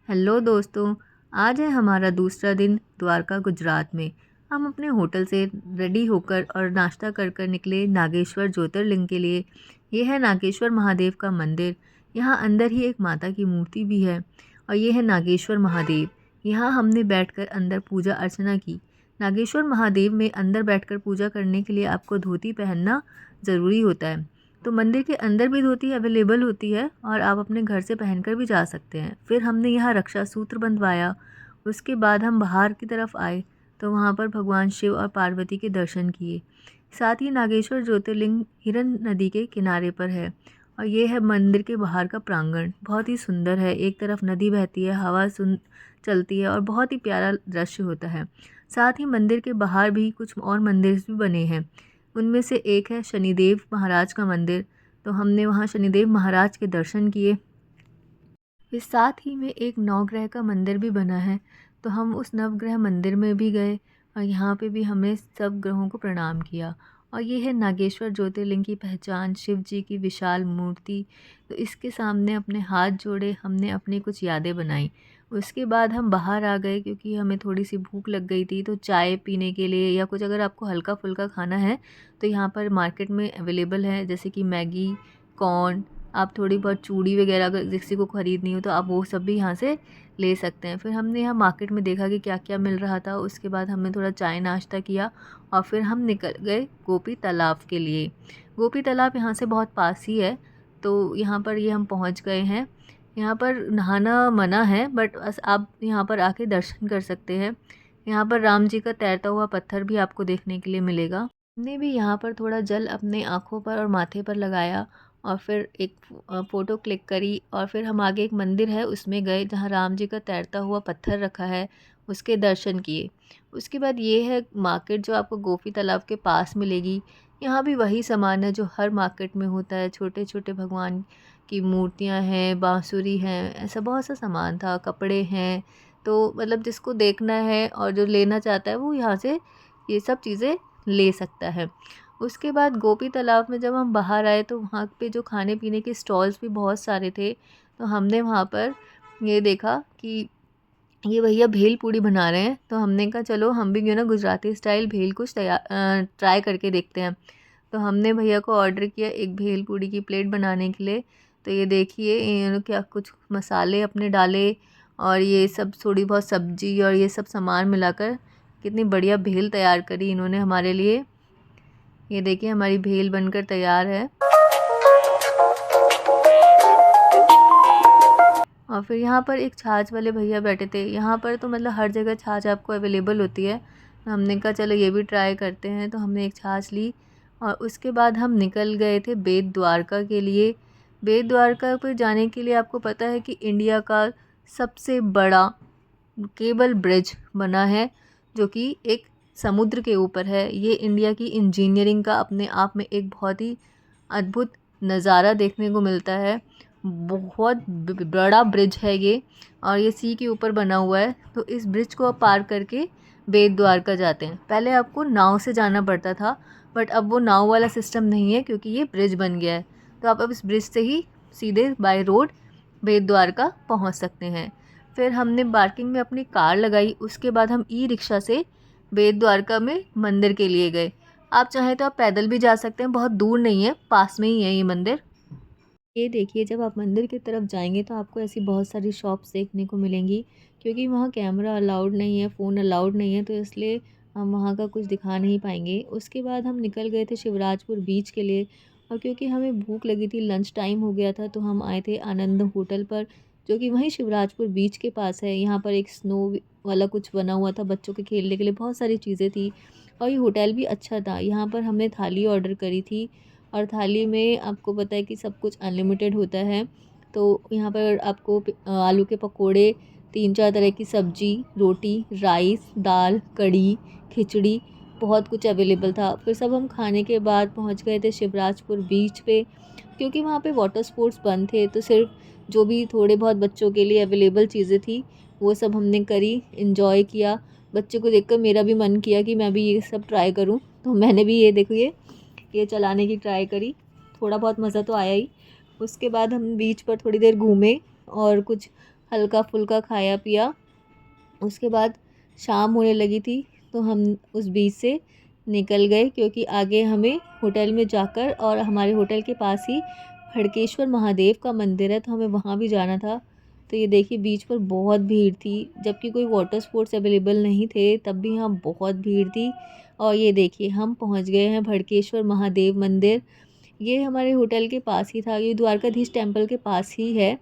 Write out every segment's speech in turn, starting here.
Hello दोस्तों। आज है हमारा दूसरा दिन द्वारका गुजरात में। हम अपने होटल से रेडी होकर और नाश्ता कर कर निकले नागेश्वर ज्योतिर्लिंग के लिए। ये है नागेश्वर महादेव का मंदिर। यहाँ अंदर ही एक माता की मूर्ति भी है और ये है नागेश्वर महादेव। यहाँ हमने बैठकर अंदर पूजा अर्चना की। नागेश्वर महादेव में अंदर बैठकर पूजा करने के लिए आपको धोती पहनना ज़रूरी होता है। तो मंदिर के अंदर भी धोती अवेलेबल होती है और आप अपने घर से पहनकर भी जा सकते हैं। फिर हमने यहाँ रक्षा सूत्र बंधवाया। उसके बाद हम बाहर की तरफ आए तो वहाँ पर भगवान शिव और पार्वती के दर्शन किए। साथ ही नागेश्वर ज्योतिर्लिंग हिरन नदी के किनारे पर है और ये है मंदिर के बाहर का प्रांगण। बहुत ही सुंदर है। एक तरफ नदी बहती है, हवा सुन चलती है और बहुत ही प्यारा दृश्य होता है। साथ ही मंदिर के बाहर भी कुछ और मंदिर भी बने हैं। उनमें से एक है शनिदेव महाराज का मंदिर। तो हमने वहाँ शनिदेव महाराज के दर्शन किए। फिर साथ ही में एक नवग्रह का मंदिर भी बना है, तो हम उस नवग्रह मंदिर में भी गए और यहाँ पे भी हमने सब ग्रहों को प्रणाम किया। और ये है नागेश्वर ज्योतिर्लिंग की पहचान, शिव जी की विशाल मूर्ति। तो इसके सामने अपने हाथ जोड़े, हमने अपनी कुछ यादें बनाई। उसके बाद हम बाहर आ गए क्योंकि हमें थोड़ी सी भूख लग गई थी। तो चाय पीने के लिए या कुछ अगर आपको हल्का फुल्का खाना है तो यहाँ पर मार्केट में अवेलेबल है, जैसे कि मैगी, कॉर्न। आप थोड़ी बहुत चूड़ी वगैरह अगर किसी को ख़रीदनी हो तो आप वो सब भी यहाँ से ले सकते हैं। फिर हमने यहाँ मार्केट में देखा कि क्या क्या मिल रहा था। उसके बाद हमने थोड़ा चाय नाश्ता किया और फिर हम निकल गए गोपी तालाब के लिए। गोपी तालाब यहाँ से बहुत पास ही है, तो यहाँ पर ये हम पहुँच गए हैं। यहाँ पर नहाना मना है, बट बस आप यहाँ पर आके दर्शन कर सकते हैं। यहाँ पर राम जी का तैरता हुआ पत्थर भी आपको देखने के लिए मिलेगा। हमने भी यहाँ पर थोड़ा जल अपने आँखों पर और माथे पर लगाया और फिर एक फ़ोटो क्लिक करी और फिर हम आगे एक मंदिर है उसमें गए जहाँ राम जी का तैरता हुआ पत्थर रखा है, उसके दर्शन किए। उसके बाद ये है मार्केट जो आपको गोपी तालाब के पास मिलेगी। यहाँ भी वही सामान है जो हर मार्केट में होता है। छोटे छोटे भगवान की मूर्तियाँ हैं, बांसुरी हैं, ऐसा बहुत सा सामान था, कपड़े हैं। तो मतलब जिसको देखना है और जो लेना चाहता है वो यहाँ से ये सब चीज़ें ले सकता है। उसके बाद गोपी तालाब में जब हम बाहर आए तो वहाँ पे जो खाने पीने के स्टॉल्स भी बहुत सारे थे। तो हमने वहाँ पर ये देखा कि ये भैया भेल पूड़ी बना रहे हैं, तो हमने कहा चलो हम भी क्यों ना गुजराती स्टाइल भेल कुछ ट्राई करके देखते हैं। तो हमने भैया को ऑर्डर किया एक भेल पूड़ी की प्लेट बनाने के लिए। तो ये देखिए इन्होंने क्या कुछ मसाले अपने डाले और ये सब थोड़ी बहुत सब्जी और ये सब सामान मिलाकर कितनी बढ़िया भेल तैयार करी इन्होंने हमारे लिए। ये देखिए हमारी भेल बनकर तैयार है। और फिर यहाँ पर एक छाछ वाले भैया बैठे थे। यहाँ पर तो मतलब हर जगह छाछ आपको अवेलेबल होती है, तो हमने कहा चलो ये भी ट्राई करते हैं। तो हमने एक छाछ ली और उसके बाद हम निकल गए थे बेट द्वारका के लिए। बेट द्वारका पर जाने के लिए आपको पता है कि इंडिया का सबसे बड़ा केबल ब्रिज बना है जो कि एक समुद्र के ऊपर है। ये इंडिया की इंजीनियरिंग का अपने आप में एक बहुत ही अद्भुत नज़ारा देखने को मिलता है। बहुत बड़ा ब्रिज है ये और ये सी के ऊपर बना हुआ है। तो इस ब्रिज को आप पार करके बेट द्वारका जाते हैं। पहले आपको नाव से जाना पड़ता था, बट अब वो नाव वाला सिस्टम नहीं है क्योंकि ये ब्रिज बन गया है। तो आप अब इस ब्रिज से ही सीधे बाय रोड बेट द्वारका पहुंच सकते हैं। फिर हमने पार्किंग में अपनी कार लगाई। उसके बाद हम ई रिक्शा से बेट द्वारका में मंदिर के लिए गए। आप चाहें तो आप पैदल भी जा सकते हैं, बहुत दूर नहीं है, पास में ही है ये मंदिर। ये देखिए जब आप मंदिर की तरफ जाएंगे तो आपको ऐसी बहुत सारी शॉप्स देखने को मिलेंगी, क्योंकि वहाँ कैमरा अलाउड नहीं है, फ़ोन अलाउड नहीं है, तो इसलिए हम वहाँ का कुछ दिखा नहीं पाएंगे। उसके बाद हम निकल गए थे शिवराजपुर बीच के लिए और क्योंकि हमें भूख लगी थी, लंच टाइम हो गया था, तो हम आए थे आनंद होटल पर जो कि वहीं शिवराजपुर बीच के पास है। यहाँ पर एक स्नो वाला कुछ बना हुआ था बच्चों के खेलने के लिए, बहुत सारी चीज़ें थी और ये होटल भी अच्छा था। यहाँ पर हमने थाली ऑर्डर करी थी और थाली में आपको पता है कि सब कुछ अनलिमिटेड होता है। तो यहाँ पर आपको आलू के पकोड़े, 3-4 तरह की सब्जी, रोटी, राइस, दाल, कढ़ी, खिचड़ी, बहुत कुछ अवेलेबल था। फिर सब हम खाने के बाद पहुँच गए थे शिवराजपुर बीच पे, क्योंकि वहाँ पे वाटर स्पोर्ट्स बंद थे। तो सिर्फ जो भी थोड़े बहुत बच्चों के लिए अवेलेबल चीज़ें थी वो सब हमने करी, इन्जॉय किया। बच्चों को देखकर मेरा भी मन किया कि मैं भी ये सब ट्राई करूँ, तो मैंने भी ये देखो ये चलाने की ट्राई करी। थोड़ा बहुत मज़ा तो आया ही। उसके बाद हम बीच पर थोड़ी देर घूमे और कुछ हल्का फुल्का खाया पिया। उसके बाद शाम होने लगी थी तो हम उस बीच से निकल गए, क्योंकि आगे हमें होटल में जाकर, और हमारे होटल के पास ही हड़केश्वर महादेव का मंदिर है तो हमें वहाँ भी जाना था। तो ये देखिए बीच पर बहुत भीड़ थी, जबकि कोई वाटर स्पोर्ट्स अवेलेबल नहीं थे, तब भी यहाँ बहुत भीड़ थी। और ये देखिए हम पहुँच गए हैं भड़केश्वर महादेव मंदिर। ये हमारे होटल के पास ही था, ये द्वारकाधीश टेम्पल के पास ही है।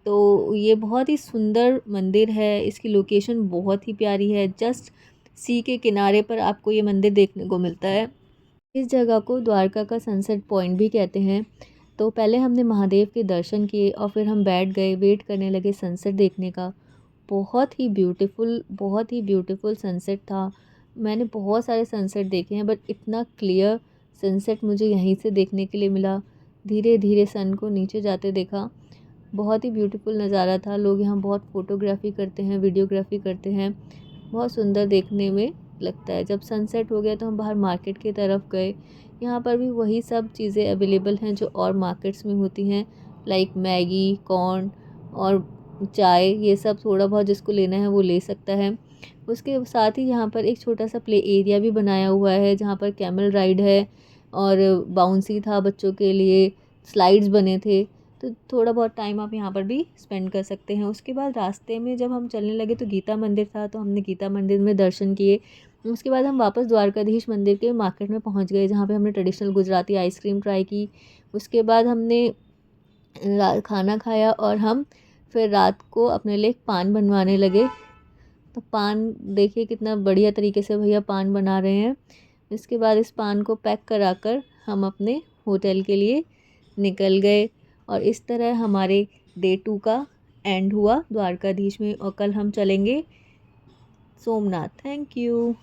तो ये बहुत ही सुंदर मंदिर है, इसकी लोकेशन बहुत ही प्यारी है। जस्ट सी के किनारे पर आपको ये मंदिर देखने को मिलता है। इस जगह को द्वारका का सनसेट पॉइंट भी कहते हैं। तो पहले हमने महादेव के दर्शन किए और फिर हम बैठ गए, वेट करने लगे सनसेट देखने का। बहुत ही ब्यूटीफुल सनसेट था। मैंने बहुत सारे सनसेट देखे हैं, बट इतना क्लियर सनसेट मुझे यहीं से देखने के लिए मिला। धीरे धीरे सन को नीचे जाते देखा। बहुत ही ब्यूटीफुल नज़ारा था। लोग यहाँ बहुत फ़ोटोग्राफ़ी करते हैं, वीडियोग्राफ़ी करते हैं। बहुत सुंदर देखने में लगता है। जब सनसेट हो गया तो हम बाहर मार्केट की तरफ गए। यहाँ पर भी वही सब चीज़ें अवेलेबल हैं जो और मार्केट्स में होती हैं, लाइक मैगी, कॉर्न और चाय। ये सब थोड़ा बहुत जिसको लेना है वो ले सकता है। उसके साथ ही यहाँ पर एक छोटा सा प्ले एरिया भी बनाया हुआ है, जहाँ पर कैमल राइड है और बाउंसी था बच्चों के लिए, स्लाइड्स बने थे। तो थोड़ा बहुत टाइम आप यहाँ पर भी स्पेंड कर सकते हैं। उसके बाद रास्ते में जब हम चलने लगे तो गीता मंदिर था, तो हमने गीता मंदिर में दर्शन किए। उसके बाद हम वापस द्वारकाधीश मंदिर के मार्केट में पहुँच गए, जहाँ पे हमने ट्रेडिशनल गुजराती आइसक्रीम ट्राई की। उसके बाद हमने खाना खाया और हम फिर रात को अपने लिए पान बनवाने लगे। तो पान देखिए कितना बढ़िया तरीके से भैया पान बना रहे हैं। इसके बाद इस पान को पैक करा कर हम अपने होटल के लिए निकल गए। और इस तरह हमारे डे 2 का एंड हुआ द्वारकाधीश में, और कल हम चलेंगे सोमनाथ। Thank you.